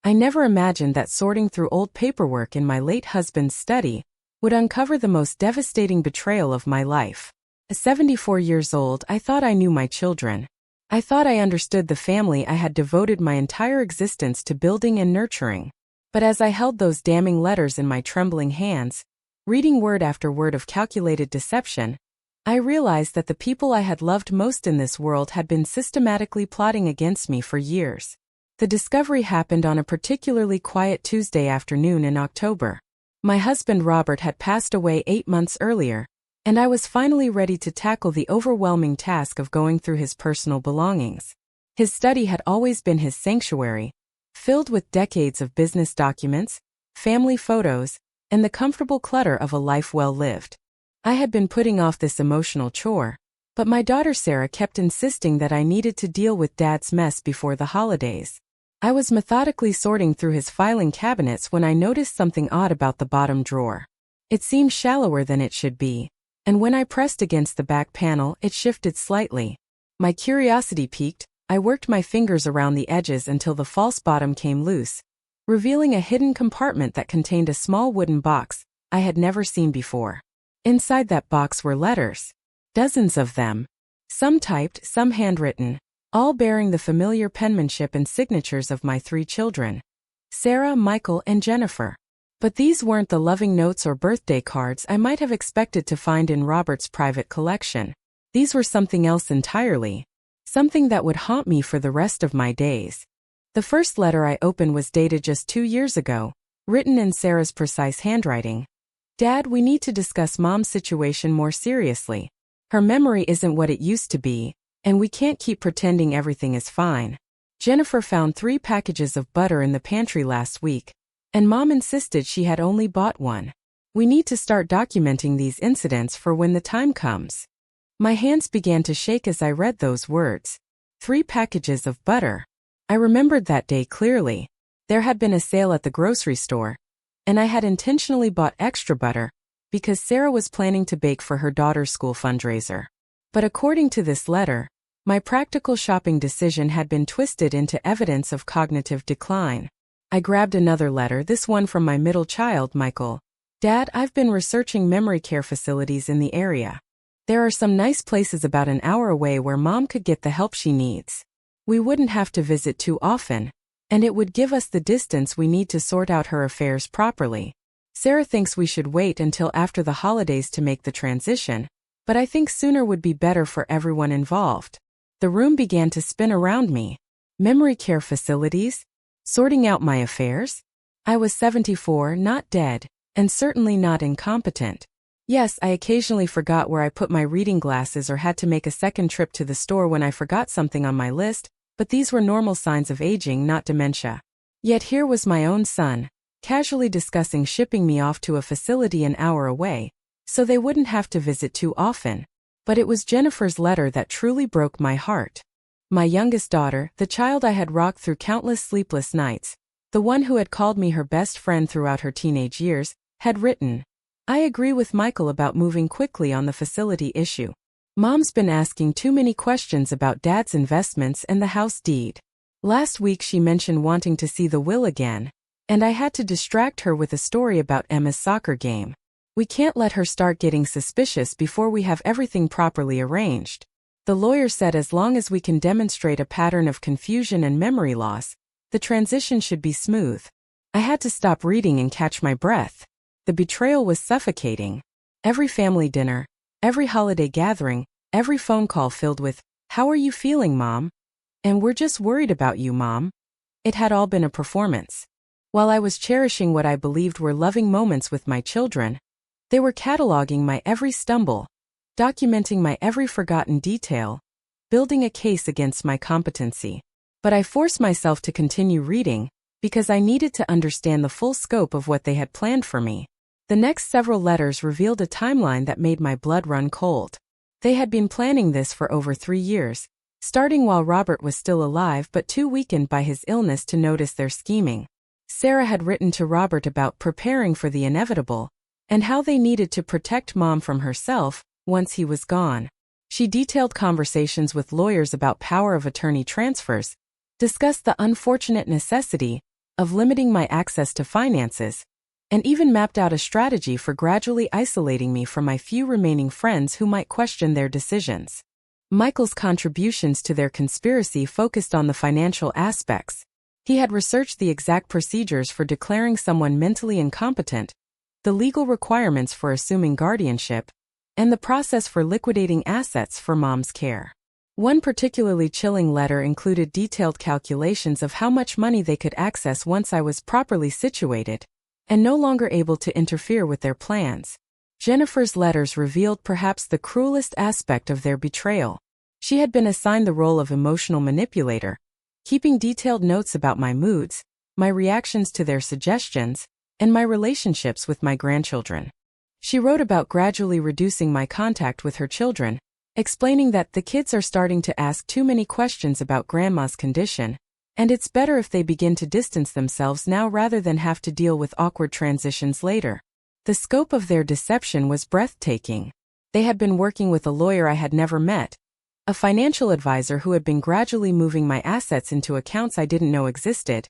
I never imagined that sorting through old paperwork in my late husband's study would uncover the most devastating betrayal of my life. At 74 years old, I thought I knew my children. I thought I understood the family I had devoted my entire existence to building and nurturing. But as I held those damning letters in my trembling hands, reading word after word of calculated deception, I realized that the people I had loved most in this world had been systematically plotting against me for years. The discovery happened on a particularly quiet Tuesday afternoon in October. My husband Robert had passed away 8 months earlier, and I was finally ready to tackle the overwhelming task of going through his personal belongings. His study had always been his sanctuary, filled with decades of business documents, family photos, and the comfortable clutter of a life well lived. I had been putting off this emotional chore, but my daughter Sarah kept insisting that I needed to deal with Dad's mess before the holidays. I was methodically sorting through his filing cabinets when I noticed something odd about the bottom drawer. It seemed shallower than it should be, and when I pressed against the back panel, it shifted slightly. My curiosity piqued. I worked my fingers around the edges until the false bottom came loose, revealing a hidden compartment that contained a small wooden box I had never seen before. Inside that box were letters. Dozens of them. Some typed, some handwritten, all bearing the familiar penmanship and signatures of my 3 children, Sarah, Michael, and Jennifer. But these weren't the loving notes or birthday cards I might have expected to find in Robert's private collection. These were something else entirely. Something that would haunt me for the rest of my days. The first letter I opened was dated just 2 years ago, written in Sarah's precise handwriting. Dad, we need to discuss Mom's situation more seriously. Her memory isn't what it used to be, and we can't keep pretending everything is fine. Jennifer found 3 packages of butter in the pantry last week, and Mom insisted she had only bought one. We need to start documenting these incidents for when the time comes. My hands began to shake as I read those words. 3 packages of butter. I remembered that day clearly. There had been a sale at the grocery store, and I had intentionally bought extra butter because Sarah was planning to bake for her daughter's school fundraiser. But according to this letter, my practical shopping decision had been twisted into evidence of cognitive decline. I grabbed another letter, this one from my middle child, Michael. Dad, I've been researching memory care facilities in the area. There are some nice places about an hour away where Mom could get the help she needs. We wouldn't have to visit too often, and it would give us the distance we need to sort out her affairs properly. Sarah thinks we should wait until after the holidays to make the transition, but I think sooner would be better for everyone involved. The room began to spin around me. Memory care facilities? Sorting out my affairs? I was 74, not dead, and certainly not incompetent. Yes, I occasionally forgot where I put my reading glasses or had to make a second trip to the store when I forgot something on my list, but these were normal signs of aging, not dementia. Yet here was my own son, casually discussing shipping me off to a facility an hour away, so they wouldn't have to visit too often. But it was Jennifer's letter that truly broke my heart. My youngest daughter, the child I had rocked through countless sleepless nights, the one who had called me her best friend throughout her teenage years, had written, I agree with Michael about moving quickly on the facility issue. Mom's been asking too many questions about Dad's investments and the house deed. Last week she mentioned wanting to see the will again, and I had to distract her with a story about Emma's soccer game. We can't let her start getting suspicious before we have everything properly arranged. The lawyer said as long as we can demonstrate a pattern of confusion and memory loss, the transition should be smooth. I had to stop reading and catch my breath. The betrayal was suffocating. Every family dinner, every holiday gathering, every phone call filled with, "How are you feeling, Mom?" And "We're just worried about you, Mom." It had all been a performance. While I was cherishing what I believed were loving moments with my children, they were cataloging my every stumble, documenting my every forgotten detail, building a case against my competency. But I forced myself to continue reading, because I needed to understand the full scope of what they had planned for me. The next several letters revealed a timeline that made my blood run cold. They had been planning this for over 3 years, starting while Robert was still alive but too weakened by his illness to notice their scheming. Sarah had written to Robert about preparing for the inevitable, and how they needed to protect Mom from herself once he was gone. She detailed conversations with lawyers about power of attorney transfers, discussed the unfortunate necessity of limiting my access to finances, and even mapped out a strategy for gradually isolating me from my few remaining friends who might question their decisions. Michael's contributions to their conspiracy focused on the financial aspects. He had researched the exact procedures for declaring someone mentally incompetent, the legal requirements for assuming guardianship, and the process for liquidating assets for Mom's care. One particularly chilling letter included detailed calculations of how much money they could access once I was properly situated and no longer able to interfere with their plans. Jennifer's letters revealed perhaps the cruelest aspect of their betrayal. She had been assigned the role of emotional manipulator, keeping detailed notes about my moods, my reactions to their suggestions, and my relationships with my grandchildren. She wrote about gradually reducing my contact with her children, explaining that the kids are starting to ask too many questions about Grandma's condition, and it's better if they begin to distance themselves now rather than have to deal with awkward transitions later. The scope of their deception was breathtaking. They had been working with a lawyer I had never met, a financial advisor who had been gradually moving my assets into accounts I didn't know existed,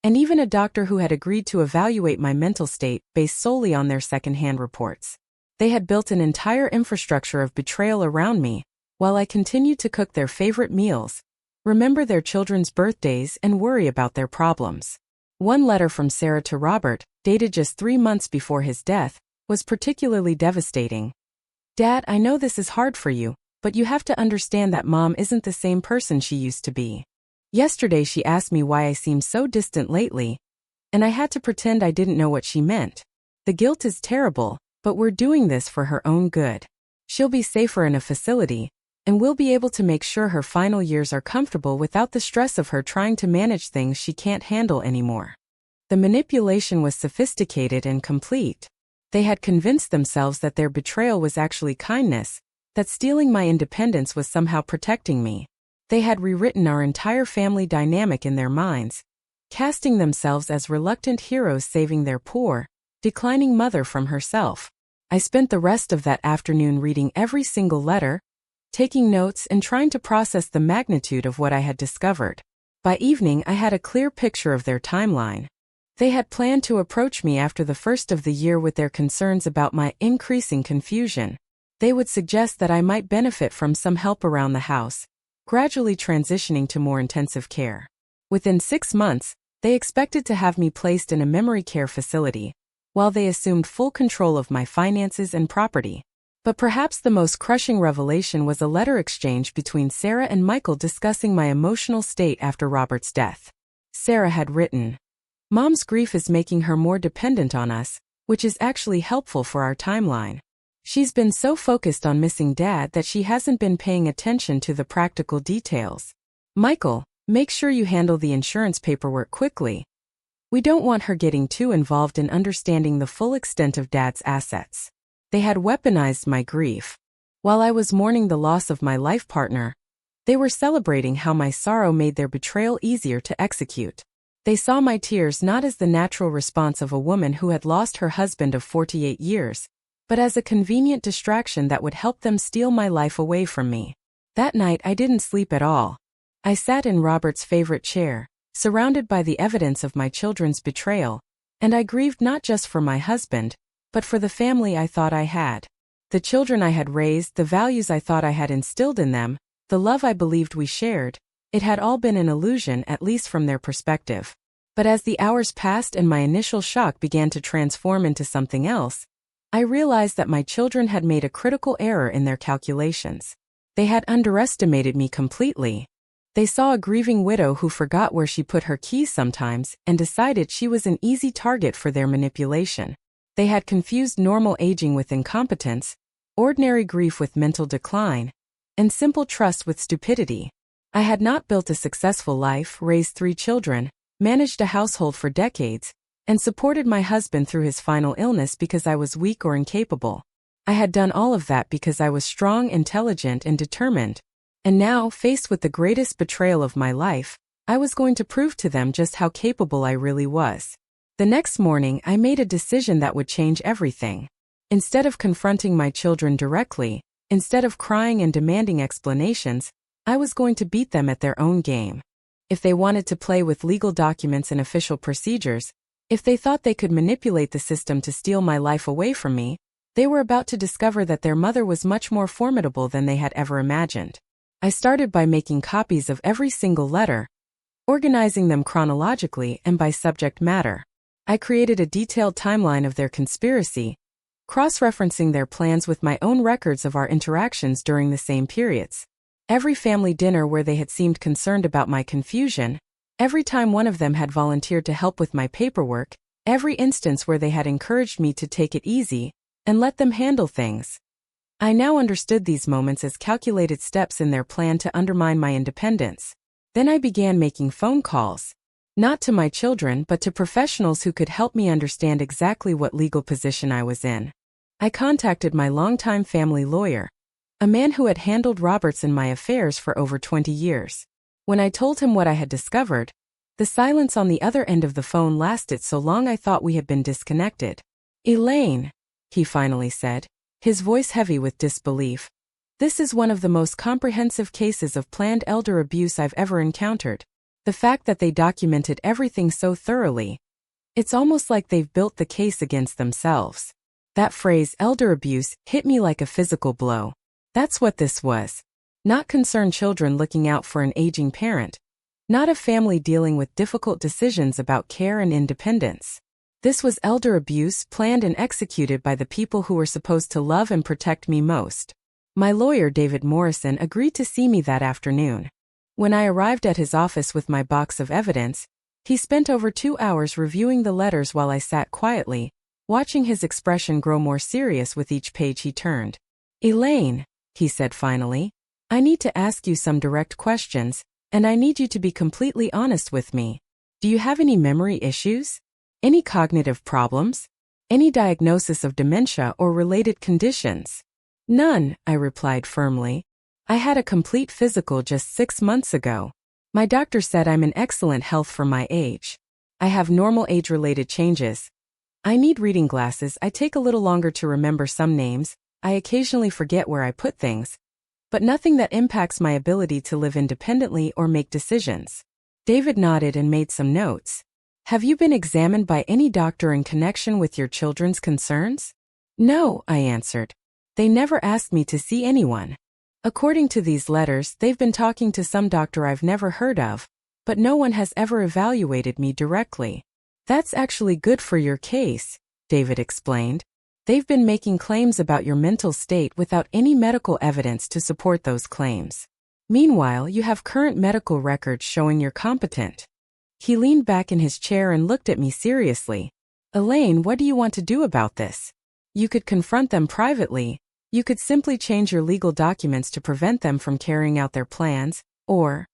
and even a doctor who had agreed to evaluate my mental state based solely on their secondhand reports. They had built an entire infrastructure of betrayal around me, while I continued to cook their favorite meals, remember their children's birthdays, and worry about their problems. One letter from Sarah to Robert, dated just 3 months before his death, was particularly devastating. "Dad, I know this is hard for you, but you have to understand that Mom isn't the same person she used to be. Yesterday she asked me why I seem so distant lately, and I had to pretend I didn't know what she meant. The guilt is terrible, but we're doing this for her own good. She'll be safer in a facility, and we'll be able to make sure her final years are comfortable without the stress of her trying to manage things she can't handle anymore." The manipulation was sophisticated and complete. They had convinced themselves that their betrayal was actually kindness, that stealing my independence was somehow protecting me. They had rewritten our entire family dynamic in their minds, casting themselves as reluctant heroes saving their poor, declining mother from herself. I spent the rest of that afternoon reading every single letter, taking notes and trying to process the magnitude of what I had discovered. By evening I had a clear picture of their timeline. They had planned to approach me after the first of the year with their concerns about my increasing confusion. They would suggest that I might benefit from some help around the house, gradually transitioning to more intensive care. Within 6 months, they expected to have me placed in a memory care facility, while they assumed full control of my finances and property. But perhaps the most crushing revelation was a letter exchange between Sarah and Michael discussing my emotional state after Robert's death. Sarah had written, "Mom's grief is making her more dependent on us, which is actually helpful for our timeline. She's been so focused on missing Dad that she hasn't been paying attention to the practical details. Michael, make sure you handle the insurance paperwork quickly. We don't want her getting too involved in understanding the full extent of Dad's assets." They had weaponized my grief. While I was mourning the loss of my life partner, they were celebrating how my sorrow made their betrayal easier to execute. They saw my tears not as the natural response of a woman who had lost her husband of 48 years, but as a convenient distraction that would help them steal my life away from me. That night I didn't sleep at all. I sat in Robert's favorite chair, surrounded by the evidence of my children's betrayal, and I grieved not just for my husband, but for the family I thought I had. The children I had raised, the values I thought I had instilled in them, the love I believed we shared, it had all been an illusion, at least from their perspective. But as the hours passed and my initial shock began to transform into something else, I realized that my children had made a critical error in their calculations. They had underestimated me completely. They saw a grieving widow who forgot where she put her keys sometimes and decided she was an easy target for their manipulation. They had confused normal aging with incompetence, ordinary grief with mental decline, and simple trust with stupidity. I had not built a successful life, raised 3 children, managed a household for decades, and supported my husband through his final illness because I was weak or incapable. I had done all of that because I was strong, intelligent, and determined. And now, faced with the greatest betrayal of my life, I was going to prove to them just how capable I really was. The next morning, I made a decision that would change everything. Instead of confronting my children directly, instead of crying and demanding explanations, I was going to beat them at their own game. if they wanted to play with legal documents and official procedures, if they thought they could manipulate the system to steal my life away from me, they were about to discover that their mother was much more formidable than they had ever imagined. I started by making copies of every single letter, organizing them chronologically and by subject matter. I created a detailed timeline of their conspiracy, cross-referencing their plans with my own records of our interactions during the same periods. Every family dinner where they had seemed concerned about my confusion, every time one of them had volunteered to help with my paperwork, every instance where they had encouraged me to take it easy and let them handle things. I now understood these moments as calculated steps in their plan to undermine my independence. Then I began making phone calls, not to my children but to professionals who could help me understand exactly what legal position I was in. I contacted my longtime family lawyer, a man who had handled Robert's and my affairs for over 20 years. When I told him what I had discovered, the silence on the other end of the phone lasted so long I thought we had been disconnected. "Elaine," he finally said, his voice heavy with disbelief, "this is one of the most comprehensive cases of planned elder abuse I've ever encountered. The fact that they documented everything so thoroughly, it's almost like they've built the case against themselves." That phrase, elder abuse, hit me like a physical blow. That's what this was. Not concerned children looking out for an aging parent. Not a family dealing with difficult decisions about care and independence. This was elder abuse planned and executed by the people who were supposed to love and protect me most. My lawyer, David Morrison, agreed to see me that afternoon. When I arrived at his office with my box of evidence, he spent over 2 hours reviewing the letters while I sat quietly, watching his expression grow more serious with each page he turned. "Elaine," he said finally, "I need to ask you some direct questions, and I need you to be completely honest with me. Do you have any memory issues? Any cognitive problems? Any diagnosis of dementia or related conditions?" "None," I replied firmly. "I had a complete physical just 6 months ago. My doctor said I'm in excellent health for my age. I have normal age-related changes. I need reading glasses, I take a little longer to remember some names, I occasionally forget where I put things, but nothing that impacts my ability to live independently or make decisions." David nodded and made some notes. "Have you been examined by any doctor in connection with your children's concerns?" "No," I answered. "They never asked me to see anyone. According to these letters, they've been talking to some doctor I've never heard of, but no one has ever evaluated me directly." "That's actually good for your case," David explained. "They've been making claims about your mental state without any medical evidence to support those claims. Meanwhile, you have current medical records showing you're competent." He leaned back in his chair and looked at me seriously. "Elaine, what do you want to do about this? You could confront them privately. You could simply change your legal documents to prevent them from carrying out their plans, or..."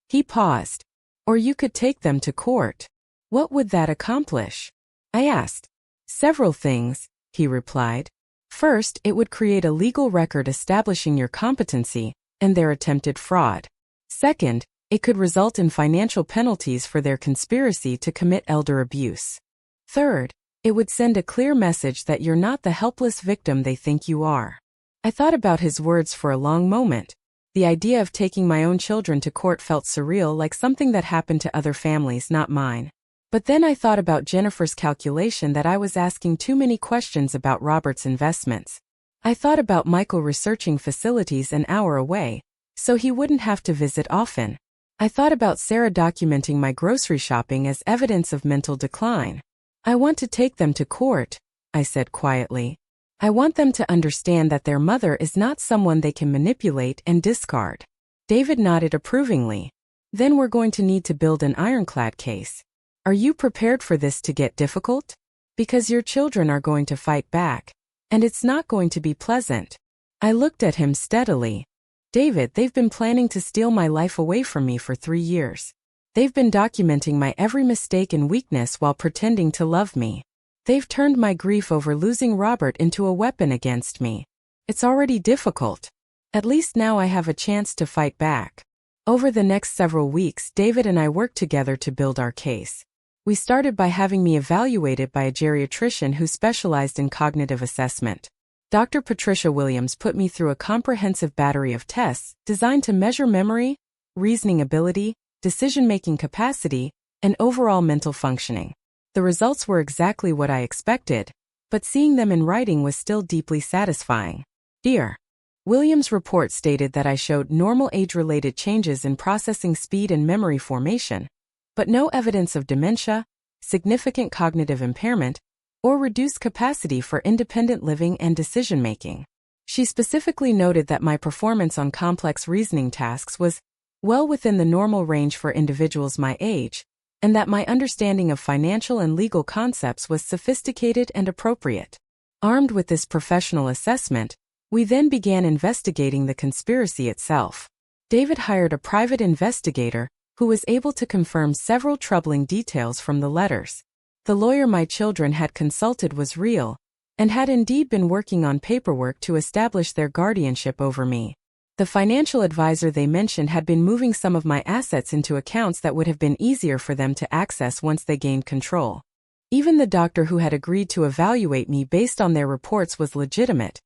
He paused. "Or you could take them to court. What would that accomplish?" I asked. "Several things," he replied. "First, it would create a legal record establishing your competency and their attempted fraud. Second, it could result in financial penalties for their conspiracy to commit elder abuse. Third, it would send a clear message that you're not the helpless victim they think you are." I thought about his words for a long moment. The idea of taking my own children to court felt surreal, like something that happened to other families, not mine. But then I thought about Jennifer's calculation that I was asking too many questions about Robert's investments. I thought about Michael researching facilities an hour away, so he wouldn't have to visit often. I thought about Sarah documenting my grocery shopping as evidence of mental decline. "I want to take them to court," I said quietly. "I want them to understand that their mother is not someone they can manipulate and discard." David nodded approvingly. "Then we're going to need to build an ironclad case. Are you prepared for this to get difficult? Because your children are going to fight back, and it's not going to be pleasant." I looked at him steadily. "David, they've been planning to steal my life away from me for 3 years. They've been documenting my every mistake and weakness while pretending to love me. They've turned my grief over losing Robert into a weapon against me. It's already difficult. At least now I have a chance to fight back." Over the next several weeks, David and I worked together to build our case. We started by having me evaluated by a geriatrician who specialized in cognitive assessment. Dr. Patricia Williams put me through a comprehensive battery of tests designed to measure memory, reasoning ability, decision-making capacity, and overall mental functioning. The results were exactly what I expected, but seeing them in writing was still deeply satisfying. Dear Williams' report stated that I showed normal age-related changes in processing speed and memory formation, but no evidence of dementia, significant cognitive impairment, or reduced capacity for independent living and decision-making. She specifically noted that my performance on complex reasoning tasks was well within the normal range for individuals my age, and that my understanding of financial and legal concepts was sophisticated and appropriate. Armed with this professional assessment, we then began investigating the conspiracy itself. David hired a private investigator who was able to confirm several troubling details from the letters. The lawyer my children had consulted was real, and had indeed been working on paperwork to establish their guardianship over me. The financial advisor they mentioned had been moving some of my assets into accounts that would have been easier for them to access once they gained control. Even the doctor who had agreed to evaluate me based on their reports was legitimate,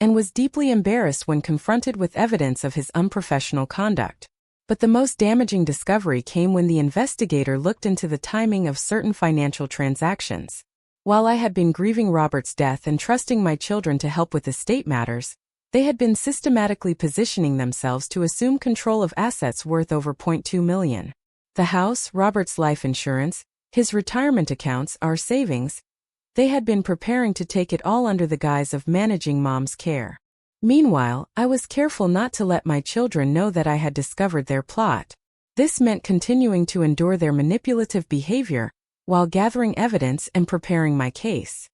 and was deeply embarrassed when confronted with evidence of his unprofessional conduct. But the most damaging discovery came when the investigator looked into the timing of certain financial transactions. While I had been grieving Robert's death and trusting my children to help with estate matters, they had been systematically positioning themselves to assume control of assets worth over $0.2 million. The house, Robert's life insurance, his retirement accounts, our savings. They had been preparing to take it all under the guise of managing Mom's care. Meanwhile, I was careful not to let my children know that I had discovered their plot. This meant continuing to endure their manipulative behavior while gathering evidence and preparing my case.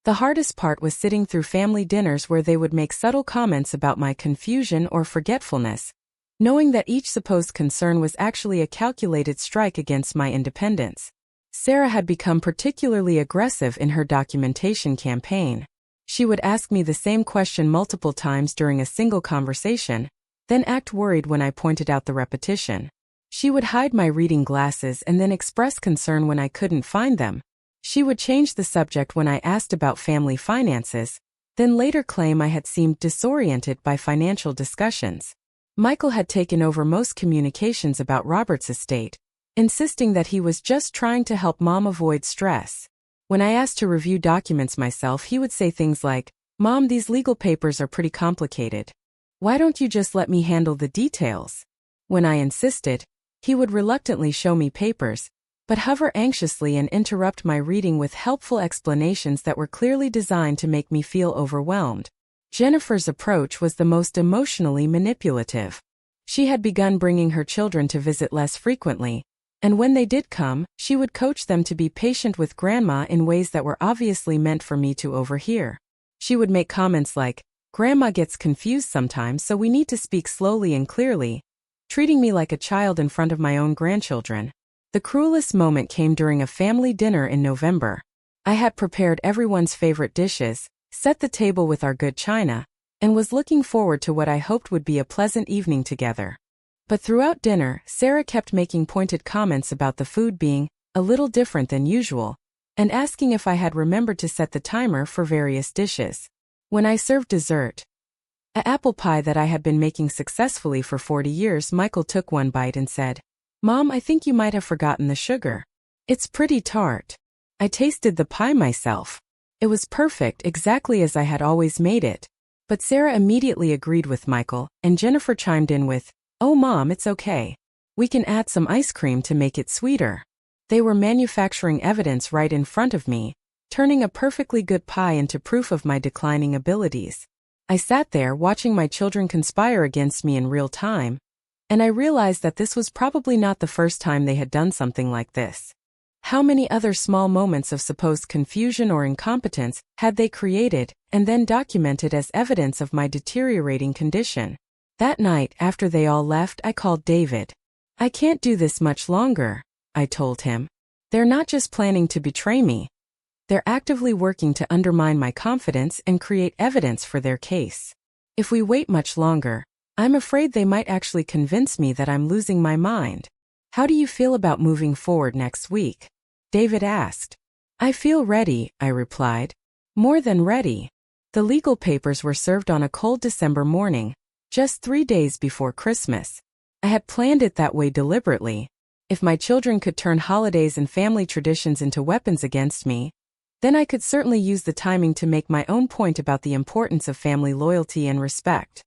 The hardest part was sitting through family dinners where they would make subtle comments about my confusion or forgetfulness, knowing that each supposed concern was actually a calculated strike against my independence. Sarah had become particularly aggressive in her documentation campaign. She would ask me the same question multiple times during a single conversation, then act worried when I pointed out the repetition. She would hide my reading glasses and then express concern when I couldn't find them. She would change the subject when I asked about family finances, then later claim I had seemed disoriented by financial discussions. Michael had taken over most communications about Robert's estate, insisting that he was just trying to help Mom avoid stress. When I asked to review documents myself, he would say things like, "Mom, these legal papers are pretty complicated. Why don't you just let me handle the details?" When I insisted, he would reluctantly show me papers, but hover anxiously and interrupt my reading with helpful explanations that were clearly designed to make me feel overwhelmed. Jennifer's approach was the most emotionally manipulative. She had begun bringing her children to visit less frequently, and when they did come, she would coach them to be patient with Grandma in ways that were obviously meant for me to overhear. She would make comments like, "Grandma gets confused sometimes, so we need to speak slowly and clearly," treating me like a child in front of my own grandchildren. The cruelest moment came during a family dinner in November. I had prepared everyone's favorite dishes, set the table with our good china, and was looking forward to what I hoped would be a pleasant evening together. But throughout dinner, Sarah kept making pointed comments about the food being a little different than usual, and asking if I had remembered to set the timer for various dishes. When I served dessert, an apple pie that I had been making successfully for 40 years, Michael took one bite and said, "Mom, I think you might have forgotten the sugar. It's pretty tart." I tasted the pie myself. It was perfect, exactly as I had always made it. But Sarah immediately agreed with Michael, and Jennifer chimed in with, "Oh Mom, it's okay. We can add some ice cream to make it sweeter." They were manufacturing evidence right in front of me, turning a perfectly good pie into proof of my declining abilities. I sat there watching my children conspire against me in real time, and I realized that this was probably not the first time they had done something like this. How many other small moments of supposed confusion or incompetence had they created and then documented as evidence of my deteriorating condition? That night, after they all left, I called David. "I can't do this much longer," I told him. "They're not just planning to betray me. They're actively working to undermine my confidence and create evidence for their case. If we wait much longer, I'm afraid they might actually convince me that I'm losing my mind." "How do you feel about moving forward next week?" David asked. "I feel ready," I replied. "More than ready." The legal papers were served on a cold December morning, just 3 days before Christmas. I had planned it that way deliberately, If my children could turn holidays and family traditions into weapons against me, then I could certainly use the timing to make my own point about the importance of family loyalty and respect.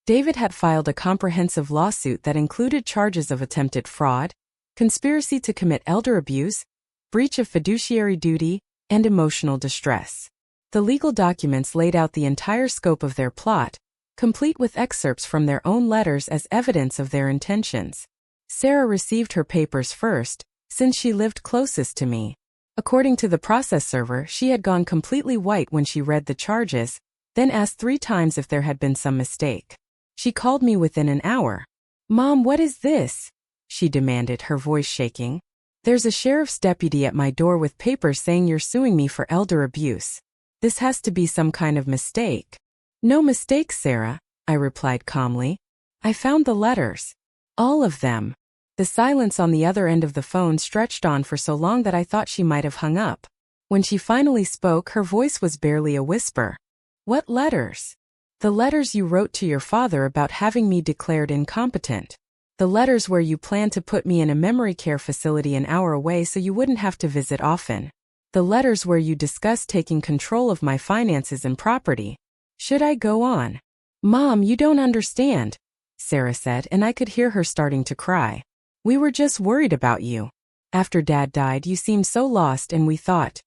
David had filed a comprehensive lawsuit that included charges of attempted fraud, conspiracy to commit elder abuse, breach of fiduciary duty, and emotional distress. The legal documents laid out the entire scope of their plot, complete with excerpts from their own letters as evidence of their intentions. Sarah received her papers first, since she lived closest to me. According to the process server, she had gone completely white when she read the charges, then asked 3 times if there had been some mistake. She called me within an hour. "Mom, what is this?" she demanded, her voice shaking. "There's a sheriff's deputy at my door with papers saying you're suing me for elder abuse. This has to be some kind of mistake." "No mistake, Sarah," I replied calmly. "I found the letters. All of them." The silence on the other end of the phone stretched on for so long that I thought she might have hung up. When she finally spoke, her voice was barely a whisper. "What letters?" "The letters you wrote to your father about having me declared incompetent. The letters where you planned to put me in a memory care facility an hour away so you wouldn't have to visit often. The letters where you discussed taking control of my finances and property." Should I go on? "Mom, you don't understand," Sarah said, and I could hear her starting to cry. "We were just worried about you. After Dad died, you seemed so lost and we thought.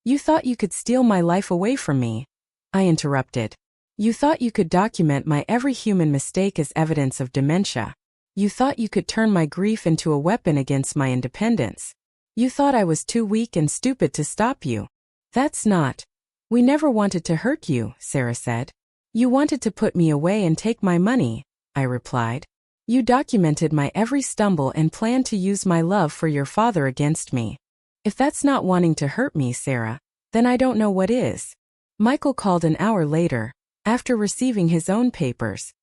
You thought you could steal my life away from me." I interrupted. "You thought you could document my every human mistake as evidence of dementia. You thought you could turn my grief into a weapon against my independence. You thought I was too weak and stupid to stop you. That's not. We never wanted to hurt you," Sarah said. "You wanted to put me away and take my money," I replied. "You documented my every stumble and planned to use my love for your father against me. If that's not wanting to hurt me, Sarah, then I don't know what is." Michael called an hour later, after receiving his own papers.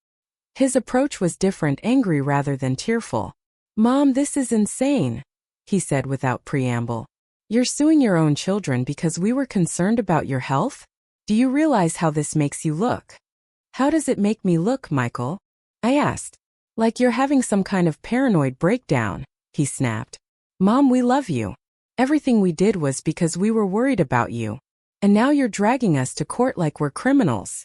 His approach was different, angry rather than tearful. "Mom, this is insane," he said without preamble. "You're suing your own children because we were concerned about your health? Do you realize how this makes you look?" "How does it make me look, Michael?" I asked. "Like you're having some kind of paranoid breakdown," he snapped. "Mom, we love you. Everything we did was because we were worried about you. And now you're dragging us to court like we're criminals."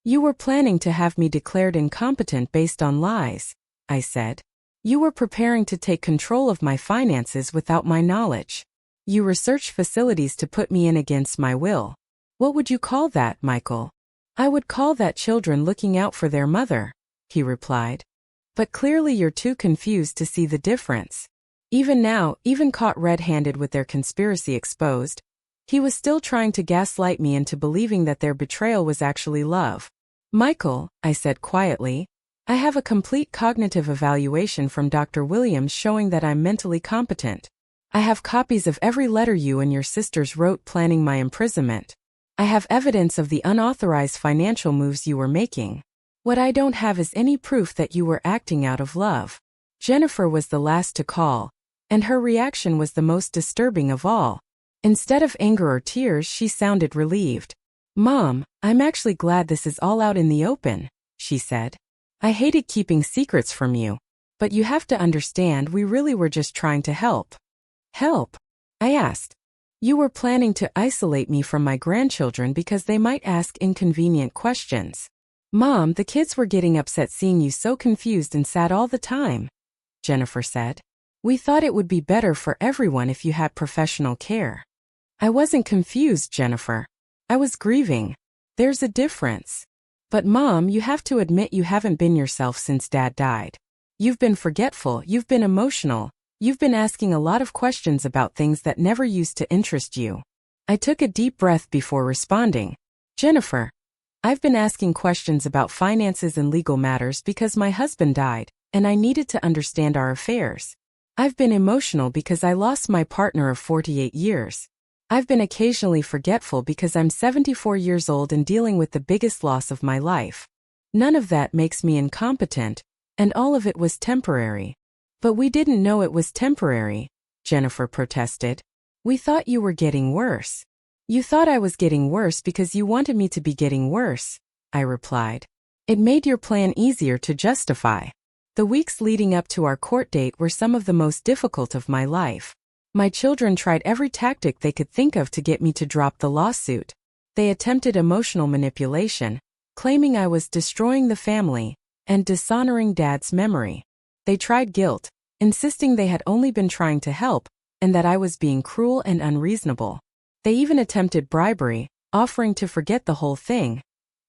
"You were planning to have me declared incompetent based on lies," I said. "You were preparing to take control of my finances without my knowledge. You researched facilities to put me in against my will. What would you call that, Michael?" "I would call that children looking out for their mother," he replied. "But clearly you're too confused to see the difference." Even now, even caught red-handed with their conspiracy exposed, he was still trying to gaslight me into believing that their betrayal was actually love. "Michael," I said quietly, "I have a complete cognitive evaluation from Dr. Williams showing that I'm mentally competent. I have copies of every letter you and your sisters wrote planning my imprisonment. I have evidence of the unauthorized financial moves you were making. What I don't have is any proof that you were acting out of love." Jennifer was the last to call, and her reaction was the most disturbing of all. Instead of anger or tears, she sounded relieved. "Mom, I'm actually glad this is all out in the open," she said. "I hated keeping secrets from you, but you have to understand we really were just trying to help." "Help?" I asked. "You were planning to isolate me from my grandchildren because they might ask inconvenient questions. Mom, the kids were getting upset seeing you so confused and sad all the time," Jennifer said. "We thought it would be better for everyone if you had professional care." "I wasn't confused, Jennifer. I was grieving. There's a difference." "But Mom, you have to admit you haven't been yourself since Dad died. You've been forgetful, you've been emotional, you've been asking a lot of questions about things that never used to interest you." I took a deep breath before responding. "Jennifer, I've been asking questions about finances and legal matters because my husband died, and I needed to understand our affairs. I've been emotional because I lost my partner of 48 years. I've been occasionally forgetful because I'm 74 years old and dealing with the biggest loss of my life. None of that makes me incompetent, and all of it was temporary." "But we didn't know it was temporary," Jennifer protested. "We thought you were getting worse." "You thought I was getting worse because you wanted me to be getting worse," I replied. "It made your plan easier to justify." The weeks leading up to our court date were some of the most difficult of my life. My children tried every tactic they could think of to get me to drop the lawsuit. They attempted emotional manipulation, claiming I was destroying the family and dishonoring Dad's memory. They tried guilt, insisting they had only been trying to help and that I was being cruel and unreasonable. They even attempted bribery, offering to forget the whole thing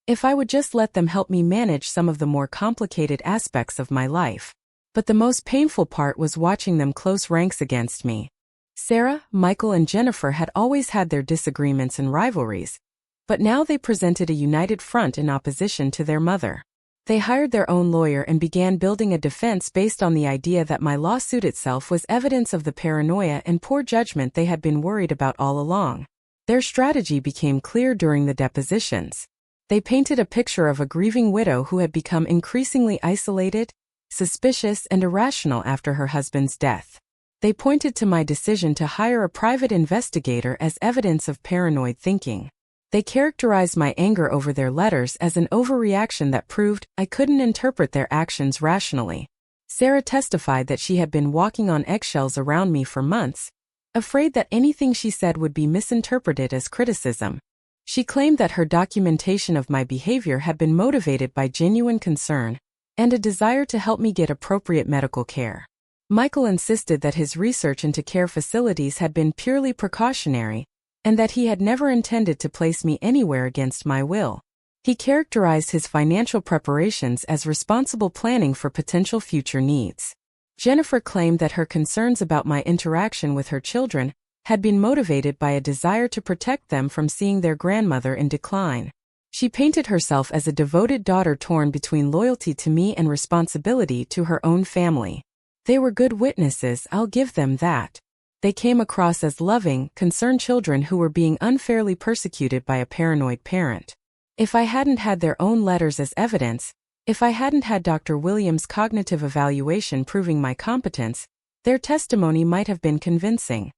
if I would just let them help me manage some of the more complicated aspects of my life. But the most painful part was watching them close ranks against me. Sarah, Michael, and Jennifer had always had their disagreements and rivalries, but now they presented a united front in opposition to their mother. They hired their own lawyer and began building a defense based on the idea that my lawsuit itself was evidence of the paranoia and poor judgment they had been worried about all along. Their strategy became clear during the depositions. They painted a picture of a grieving widow who had become increasingly isolated, suspicious, and irrational after her husband's death. They pointed to my decision to hire a private investigator as evidence of paranoid thinking. They characterized my anger over their letters as an overreaction that proved I couldn't interpret their actions rationally. Sarah testified that she had been walking on eggshells around me for months, afraid that anything she said would be misinterpreted as criticism. She claimed that her documentation of my behavior had been motivated by genuine concern and a desire to help me get appropriate medical care. Michael insisted that his research into care facilities had been purely precautionary and that he had never intended to place me anywhere against my will. He characterized his financial preparations as responsible planning for potential future needs. Jennifer claimed that her concerns about my interaction with her children had been motivated by a desire to protect them from seeing their grandmother in decline. She painted herself as a devoted daughter torn between loyalty to me and responsibility to her own family. They were good witnesses, I'll give them that. They came across as loving, concerned children who were being unfairly persecuted by a paranoid parent. If I hadn't had their own letters as evidence, if I hadn't had Dr. Williams' cognitive evaluation proving my competence, their testimony might have been convincing.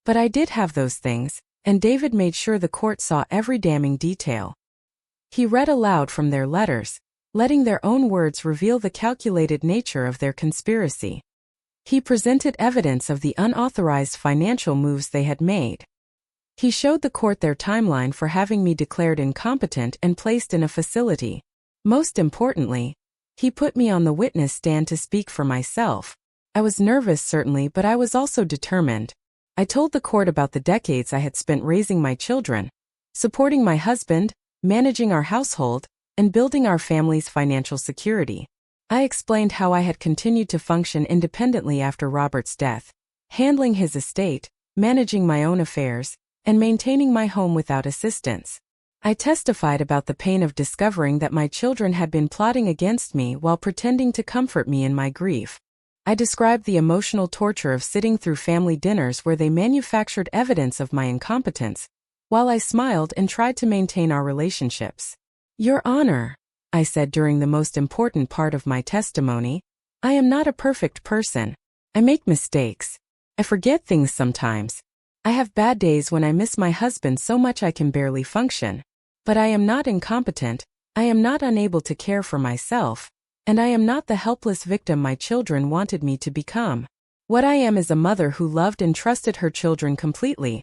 But I did have those things, and David made sure the court saw every damning detail. He read aloud from their letters, letting their own words reveal the calculated nature of their conspiracy. He presented evidence of the unauthorized financial moves they had made. He showed the court their timeline for having me declared incompetent and placed in a facility. Most importantly, he put me on the witness stand to speak for myself. I was nervous certainly, but I was also determined. I told the court about the decades I had spent raising my children, supporting my husband, managing our household, and building our family's financial security. I explained how I had continued to function independently after Robert's death, handling his estate, managing my own affairs, and maintaining my home without assistance. I testified about the pain of discovering that my children had been plotting against me while pretending to comfort me in my grief. I described the emotional torture of sitting through family dinners where they manufactured evidence of my incompetence, while I smiled and tried to maintain our relationships. Your Honor, I said during the most important part of my testimony, I am not a perfect person. I make mistakes. I forget things sometimes. I have bad days when I miss my husband so much I can barely function. But I am not incompetent, I am not unable to care for myself, and I am not the helpless victim my children wanted me to become. What I am is a mother who loved and trusted her children completely,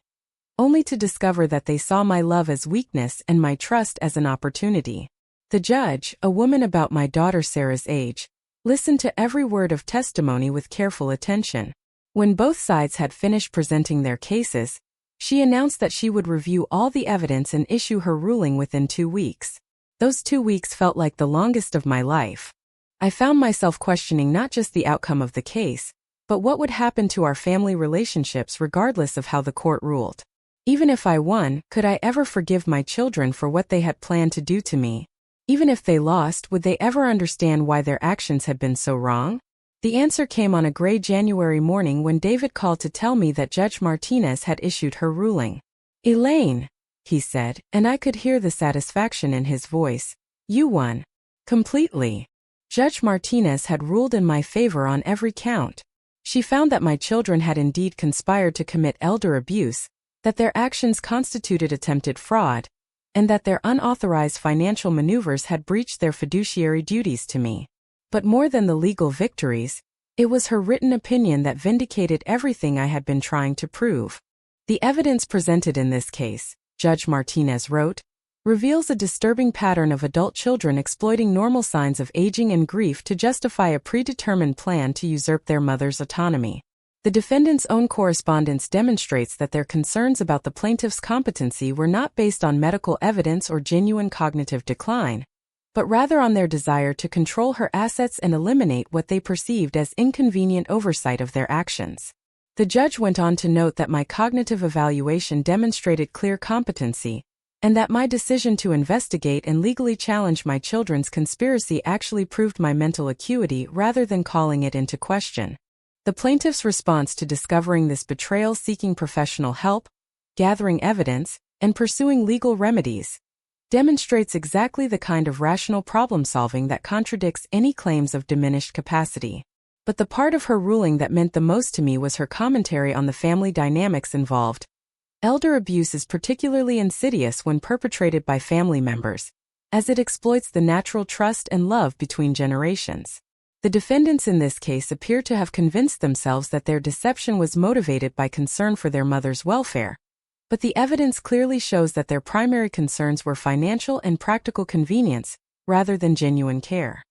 only to discover that they saw my love as weakness and my trust as an opportunity. The judge, a woman about my daughter Sarah's age, listened to every word of testimony with careful attention. When both sides had finished presenting their cases, she announced that she would review all the evidence and issue her ruling within 2 weeks. Those 2 weeks felt like the longest of my life. I found myself questioning not just the outcome of the case, but what would happen to our family relationships regardless of how the court ruled. Even if I won, could I ever forgive my children for what they had planned to do to me? Even if they lost, would they ever understand why their actions had been so wrong? The answer came on a gray January morning when David called to tell me that Judge Martinez had issued her ruling. Elaine, he said, and I could hear the satisfaction in his voice. You won. Completely. Judge Martinez had ruled in my favor on every count. She found that my children had indeed conspired to commit elder abuse, that their actions constituted attempted fraud, and that their unauthorized financial maneuvers had breached their fiduciary duties to me. But more than the legal victories, it was her written opinion that vindicated everything I had been trying to prove. The evidence presented in this case, Judge Martinez wrote, reveals a disturbing pattern of adult children exploiting normal signs of aging and grief to justify a predetermined plan to usurp their mother's autonomy. The defendant's own correspondence demonstrates that their concerns about the plaintiff's competency were not based on medical evidence or genuine cognitive decline, but rather on their desire to control her assets and eliminate what they perceived as inconvenient oversight of their actions. The judge went on to note that my cognitive evaluation demonstrated clear competency, and that my decision to investigate and legally challenge my children's conspiracy actually proved my mental acuity rather than calling it into question. The plaintiff's response to discovering this betrayal, seeking professional help, gathering evidence, and pursuing legal remedies, demonstrates exactly the kind of rational problem-solving that contradicts any claims of diminished capacity. But the part of her ruling that meant the most to me was her commentary on the family dynamics involved. Elder abuse is particularly insidious when perpetrated by family members, as it exploits the natural trust and love between generations. The defendants in this case appear to have convinced themselves that their deception was motivated by concern for their mother's welfare, but the evidence clearly shows that their primary concerns were financial and practical convenience, rather than genuine care.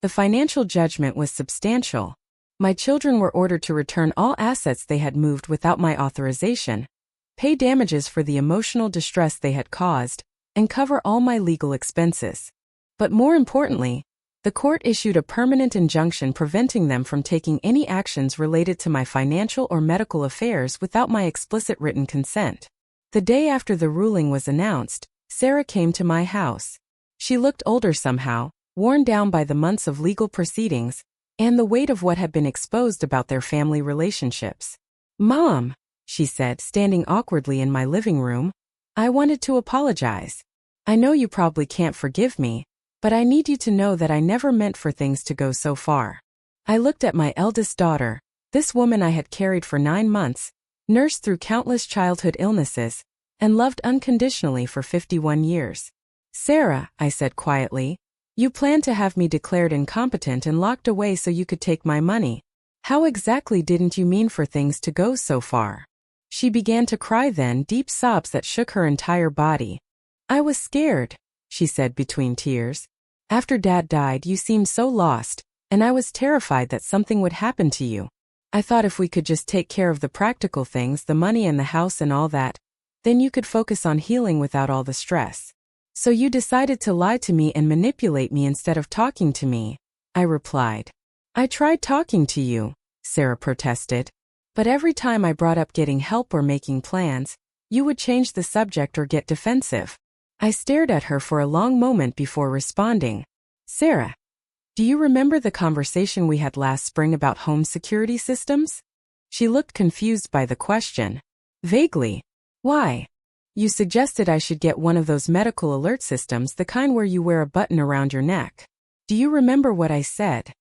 The financial judgment was substantial. My children were ordered to return all assets they had moved without my authorization, pay damages for the emotional distress they had caused, and cover all my legal expenses. But more importantly, the court issued a permanent injunction preventing them from taking any actions related to my financial or medical affairs without my explicit written consent. The day after the ruling was announced, Sarah came to my house. She looked older somehow, worn down by the months of legal proceedings, and the weight of what had been exposed about their family relationships. "Mom," she said, standing awkwardly in my living room, "I wanted to apologize. I know you probably can't forgive me, but I need you to know that I never meant for things to go so far." I looked at my eldest daughter, this woman I had carried for 9 months, nursed through countless childhood illnesses, and loved unconditionally for 51 years. "Sarah," I said quietly, "you planned to have me declared incompetent and locked away so you could take my money. How exactly didn't you mean for things to go so far?" She began to cry then, deep sobs that shook her entire body. "I was scared," she said between tears. "After Dad died, you seemed so lost, and I was terrified that something would happen to you. I thought if we could just take care of the practical things, the money and the house and all that, then you could focus on healing without all the stress. So you decided to lie to me and manipulate me instead of talking to me," I replied. "I tried talking to you," Sarah protested. "But every time I brought up getting help or making plans, you would change the subject or get defensive." I stared at her for a long moment before responding. "Sarah, do you remember the conversation we had last spring about home security systems?" She looked confused by the question. "Vaguely. Why? You suggested I should get one of those medical alert systems, the kind where you wear a button around your neck. Do you remember what I said?"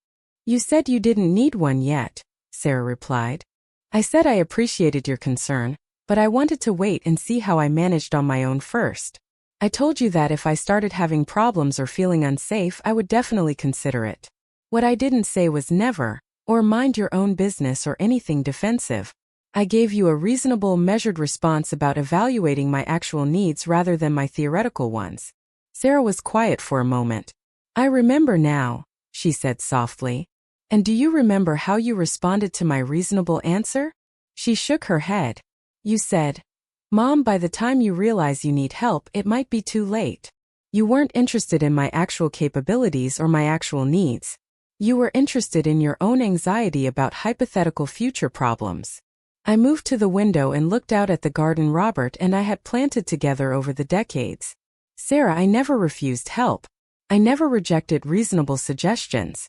"You said you didn't need one yet," Sarah replied. "I said I appreciated your concern, but I wanted to wait and see how I managed on my own first. I told you that if I started having problems or feeling unsafe, I would definitely consider it. What I didn't say was never, or mind your own business or anything defensive. I gave you a reasonable, measured response about evaluating my actual needs rather than my theoretical ones." Sarah was quiet for a moment. "I remember now," she said softly. "And do you remember how you responded to my reasonable answer?" She shook her head. "You said, 'Mom, by the time you realize you need help, it might be too late.' You weren't interested in my actual capabilities or my actual needs. You were interested in your own anxiety about hypothetical future problems." I moved to the window and looked out at the garden Robert and I had planted together over the decades. "Sarah, I never refused help. I never rejected reasonable suggestions.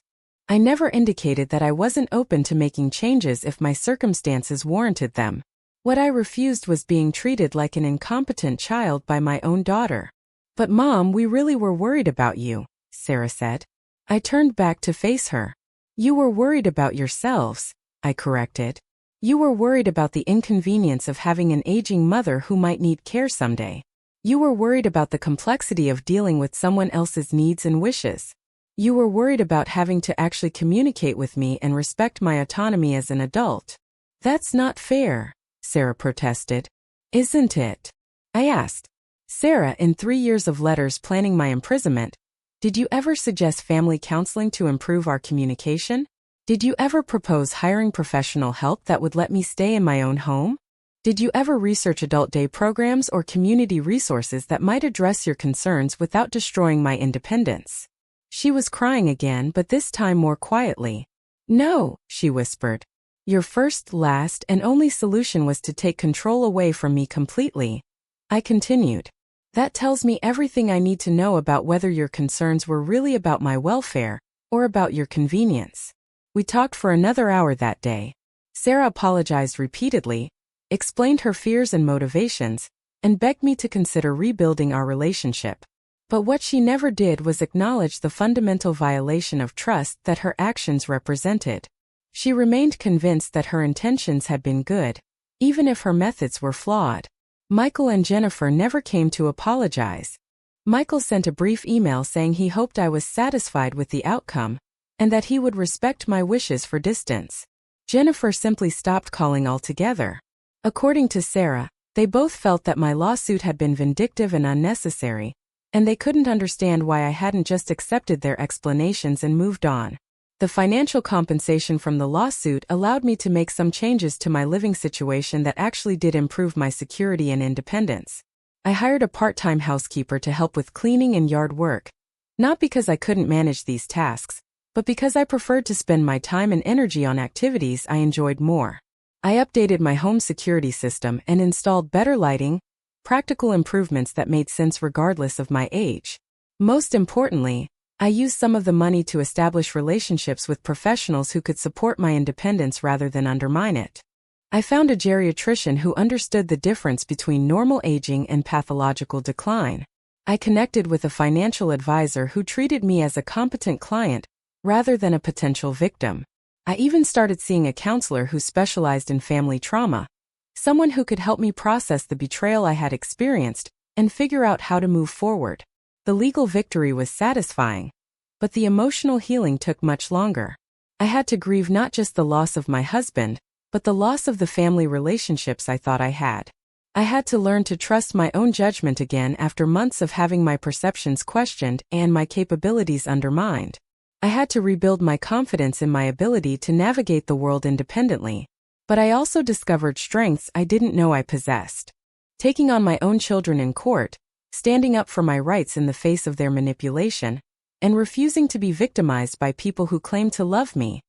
I never indicated that I wasn't open to making changes if my circumstances warranted them. What I refused was being treated like an incompetent child by my own daughter." "But Mom, we really were worried about you," Sarah said. I turned back to face her. "You were worried about yourselves," I corrected. "You were worried about the inconvenience of having an aging mother who might need care someday. You were worried about the complexity of dealing with someone else's needs and wishes. You were worried about having to actually communicate with me and respect my autonomy as an adult. That's not fair, Sarah protested. Isn't it? I asked. Sarah, in 3 years of letters planning my imprisonment, did you ever suggest family counseling to improve our communication? Did you ever propose hiring professional help that would let me stay in my own home? Did you ever research adult day programs or community resources that might address your concerns without destroying my independence? She was crying again, but this time more quietly. No, she whispered. Your first, last, and only solution was to take control away from me completely. I continued. That tells me everything I need to know about whether your concerns were really about my welfare or about your convenience. We talked for another hour that day. Sarah apologized repeatedly, explained her fears and motivations, and begged me to consider rebuilding our relationship. But what she never did was acknowledge the fundamental violation of trust that her actions represented. She remained convinced that her intentions had been good, even if her methods were flawed. Michael and Jennifer never came to apologize. Michael sent a brief email saying he hoped I was satisfied with the outcome, and that he would respect my wishes for distance. Jennifer simply stopped calling altogether. According to Sarah, they both felt that my lawsuit had been vindictive and unnecessary, and they couldn't understand why I hadn't just accepted their explanations and moved on. The financial compensation from the lawsuit allowed me to make some changes to my living situation that actually did improve my security and independence. I hired a part-time housekeeper to help with cleaning and yard work, not because I couldn't manage these tasks, but because I preferred to spend my time and energy on activities I enjoyed more. I updated my home security system and installed better lighting, practical improvements that made sense regardless of my age. Most importantly, I used some of the money to establish relationships with professionals who could support my independence rather than undermine it. I found a geriatrician who understood the difference between normal aging and pathological decline. I connected with a financial advisor who treated me as a competent client rather than a potential victim. I even started seeing a counselor who specialized in family trauma, someone who could help me process the betrayal I had experienced and figure out how to move forward. The legal victory was satisfying, but the emotional healing took much longer. I had to grieve not just the loss of my husband, but the loss of the family relationships I thought I had. I had to learn to trust my own judgment again after months of having my perceptions questioned and my capabilities undermined. I had to rebuild my confidence in my ability to navigate the world independently, but I also discovered strengths I didn't know I possessed. Taking on my own children in court, standing up for my rights in the face of their manipulation, and refusing to be victimized by people who claimed to love me.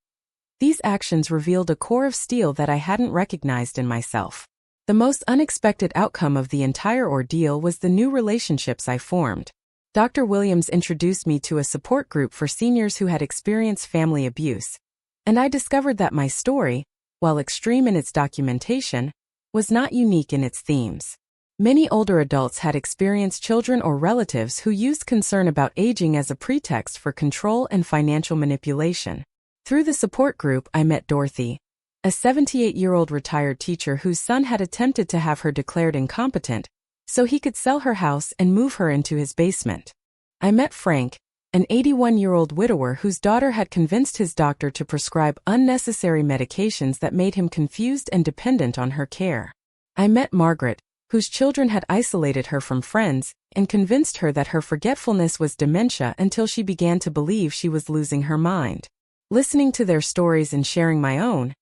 These actions revealed a core of steel that I hadn't recognized in myself. The most unexpected outcome of the entire ordeal was the new relationships I formed. Dr. Williams introduced me to a support group for seniors who had experienced family abuse, and I discovered that my story, while extreme in its documentation, was not unique in its themes. Many older adults had experienced children or relatives who used concern about aging as a pretext for control and financial manipulation. Through the support group, I met Dorothy, a 78-year-old retired teacher whose son had attempted to have her declared incompetent, so he could sell her house and move her into his basement. I met Frank, an 81-year-old widower whose daughter had convinced his doctor to prescribe unnecessary medications that made him confused and dependent on her care. I met Margaret, whose children had isolated her from friends and convinced her that her forgetfulness was dementia until she began to believe she was losing her mind. Listening to their stories and sharing my own,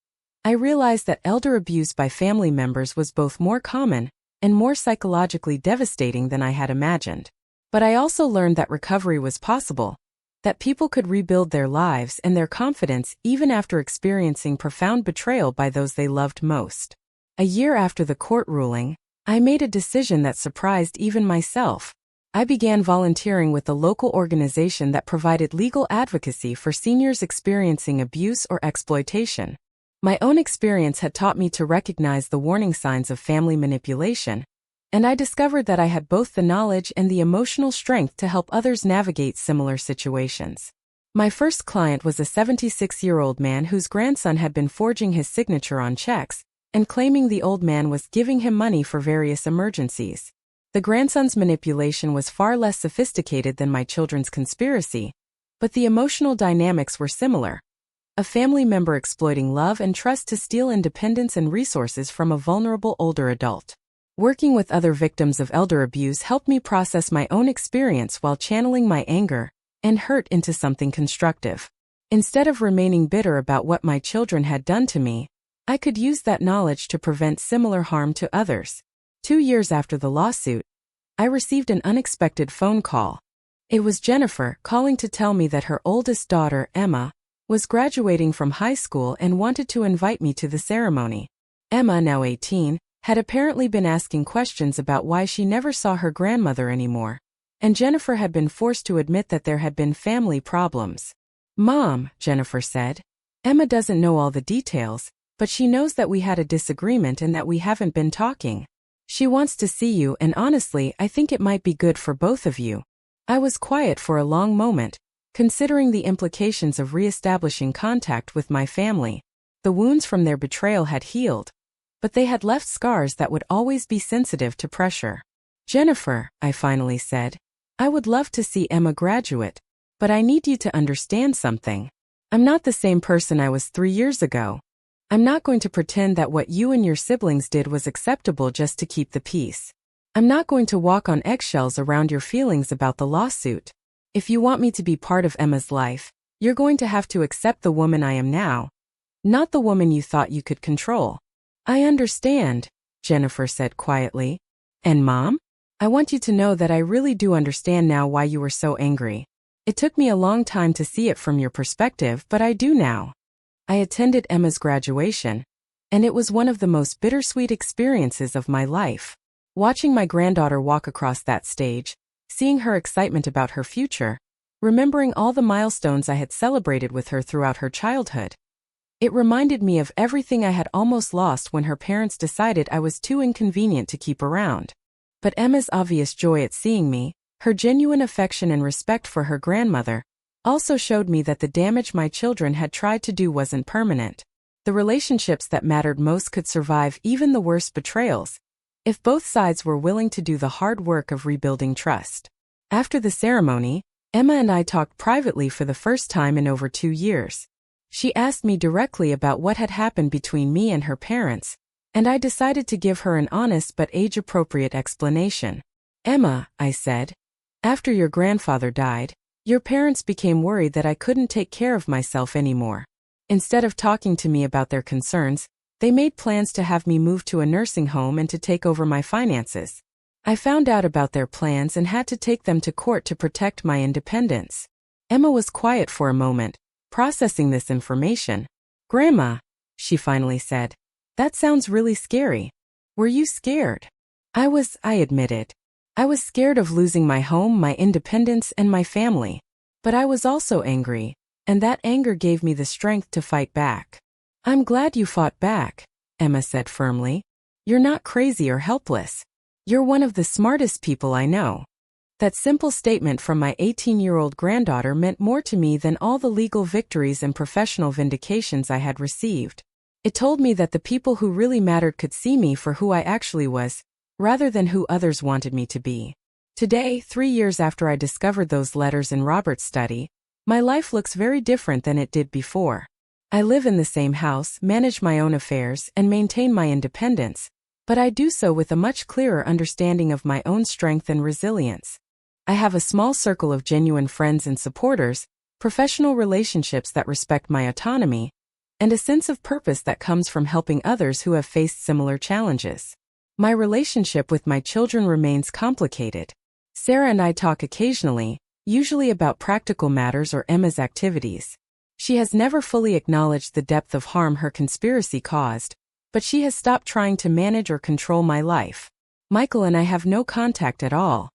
I realized that elder abuse by family members was both more common and more psychologically devastating than I had imagined. But I also learned that recovery was possible, that people could rebuild their lives and their confidence even after experiencing profound betrayal by those they loved most. A year after the court ruling, I made a decision that surprised even myself. I began volunteering with a local organization that provided legal advocacy for seniors experiencing abuse or exploitation. My own experience had taught me to recognize the warning signs of family manipulation, and I discovered that I had both the knowledge and the emotional strength to help others navigate similar situations. My first client was a 76-year-old man whose grandson had been forging his signature on checks and claiming the old man was giving him money for various emergencies. The grandson's manipulation was far less sophisticated than my children's conspiracy, But the emotional dynamics were similar. A family member exploiting love and trust to steal independence and resources from a vulnerable older adult. Working with other victims of elder abuse helped me process my own experience while channeling my anger and hurt into something constructive. Instead of remaining bitter about what my children had done to me, I could use that knowledge to prevent similar harm to others. 2 years after the lawsuit, I received an unexpected phone call. It was Jennifer calling to tell me that her oldest daughter, Emma, was graduating from high school and wanted to invite me to the ceremony. Emma, now 18, had apparently been asking questions about why she never saw her grandmother anymore, and Jennifer had been forced to admit that there had been family problems. "Mom," Jennifer said, "Emma doesn't know all the details, but she knows that we had a disagreement and that we haven't been talking. She wants to see you, and honestly, I think it might be good for both of you." I was quiet for a long moment, considering the implications of re-establishing contact with my family. The wounds from their betrayal had healed, but they had left scars that would always be sensitive to pressure. "Jennifer," I finally said, "I would love to see Emma graduate, but I need you to understand something. I'm not the same person I was 3 years ago. I'm not going to pretend that what you and your siblings did was acceptable just to keep the peace. I'm not going to walk on eggshells around your feelings about the lawsuit. If you want me to be part of Emma's life, you're going to have to accept the woman I am now, not the woman you thought you could control." "I understand," Jennifer said quietly. "And Mom? I want you to know that I really do understand now why you were so angry. It took me a long time to see it from your perspective, but I do now." I attended Emma's graduation, and it was one of the most bittersweet experiences of my life. Watching my granddaughter walk across that stage, seeing her excitement about her future, remembering all the milestones I had celebrated with her throughout her childhood. It reminded me of everything I had almost lost when her parents decided I was too inconvenient to keep around. But Emma's obvious joy at seeing me, her genuine affection and respect for her grandmother, also showed me that the damage my children had tried to do wasn't permanent. The relationships that mattered most could survive even the worst betrayals, if both sides were willing to do the hard work of rebuilding trust. After the ceremony, Emma and I talked privately for the first time in over 2 years. She asked me directly about what had happened between me and her parents, and I decided to give her an honest but age-appropriate explanation. "Emma," I said, "after your grandfather died, your parents became worried that I couldn't take care of myself anymore. Instead of talking to me about their concerns, they made plans to have me move to a nursing home and to take over my finances. I found out about their plans and had to take them to court to protect my independence." Emma was quiet for a moment, processing this information. "Grandma," she finally said, "that sounds really scary. Were you scared?" I admitted. I was scared of losing my home, my independence, and my family. But I was also angry, and that anger gave me the strength to fight back. "I'm glad you fought back," Emma said firmly. "You're not crazy or helpless. You're one of the smartest people I know." That simple statement from my 18-year-old granddaughter meant more to me than all the legal victories and professional vindications I had received. It told me that the people who really mattered could see me for who I actually was, rather than who others wanted me to be. Today, 3 years after I discovered those letters in Robert's study, my life looks very different than it did before. I live in the same house, manage my own affairs, and maintain my independence, but I do so with a much clearer understanding of my own strength and resilience. I have a small circle of genuine friends and supporters, professional relationships that respect my autonomy, and a sense of purpose that comes from helping others who have faced similar challenges. My relationship with my children remains complicated. Sarah and I talk occasionally, usually about practical matters or Emma's activities. She has never fully acknowledged the depth of harm her conspiracy caused, but she has stopped trying to manage or control my life. Michael and I have no contact at all.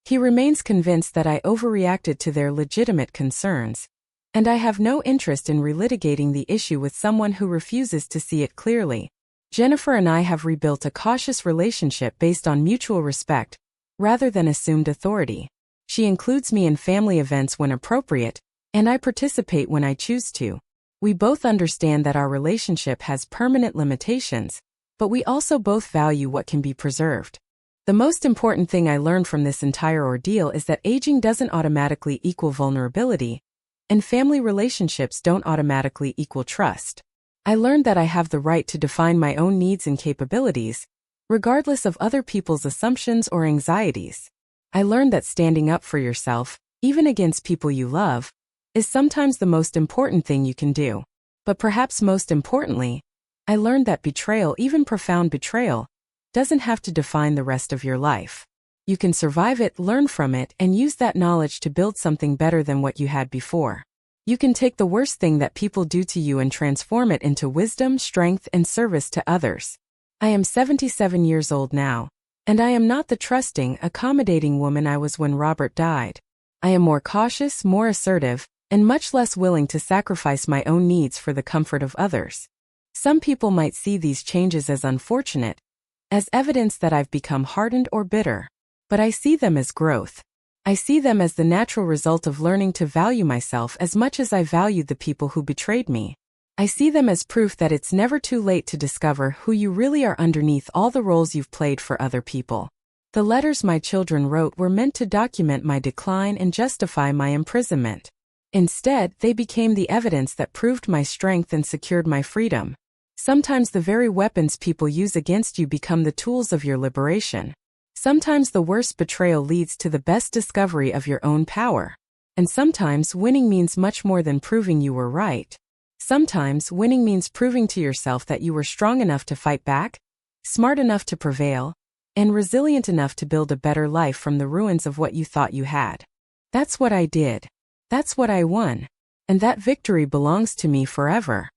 He remains convinced that I overreacted to their legitimate concerns, and I have no interest in relitigating the issue with someone who refuses to see it clearly. Jennifer and I have rebuilt a cautious relationship based on mutual respect, rather than assumed authority. She includes me in family events when appropriate, and I participate when I choose to. We both understand that our relationship has permanent limitations, but we also both value what can be preserved. The most important thing I learned from this entire ordeal is that aging doesn't automatically equal vulnerability, and family relationships don't automatically equal trust. I learned that I have the right to define my own needs and capabilities, regardless of other people's assumptions or anxieties. I learned that standing up for yourself, even against people you love, is sometimes the most important thing you can do. But perhaps most importantly, I learned that betrayal, even profound betrayal, doesn't have to define the rest of your life. You can survive it, learn from it, and use that knowledge to build something better than what you had before. You can take the worst thing that people do to you and transform it into wisdom, strength, and service to others. I am 77 years old now, and I am not the trusting, accommodating woman I was when Robert died. I am more cautious, more assertive, and much less willing to sacrifice my own needs for the comfort of others. Some people might see these changes as unfortunate, as evidence that I've become hardened or bitter. But I see them as growth. I see them as the natural result of learning to value myself as much as I valued the people who betrayed me. I see them as proof that it's never too late to discover who you really are underneath all the roles you've played for other people. The letters my children wrote were meant to document my decline and justify my imprisonment. Instead, they became the evidence that proved my strength and secured my freedom. Sometimes the very weapons people use against you become the tools of your liberation. Sometimes the worst betrayal leads to the best discovery of your own power. And sometimes winning means much more than proving you were right. Sometimes winning means proving to yourself that you were strong enough to fight back, smart enough to prevail, and resilient enough to build a better life from the ruins of what you thought you had. That's what I did. That's what I won. And that victory belongs to me forever.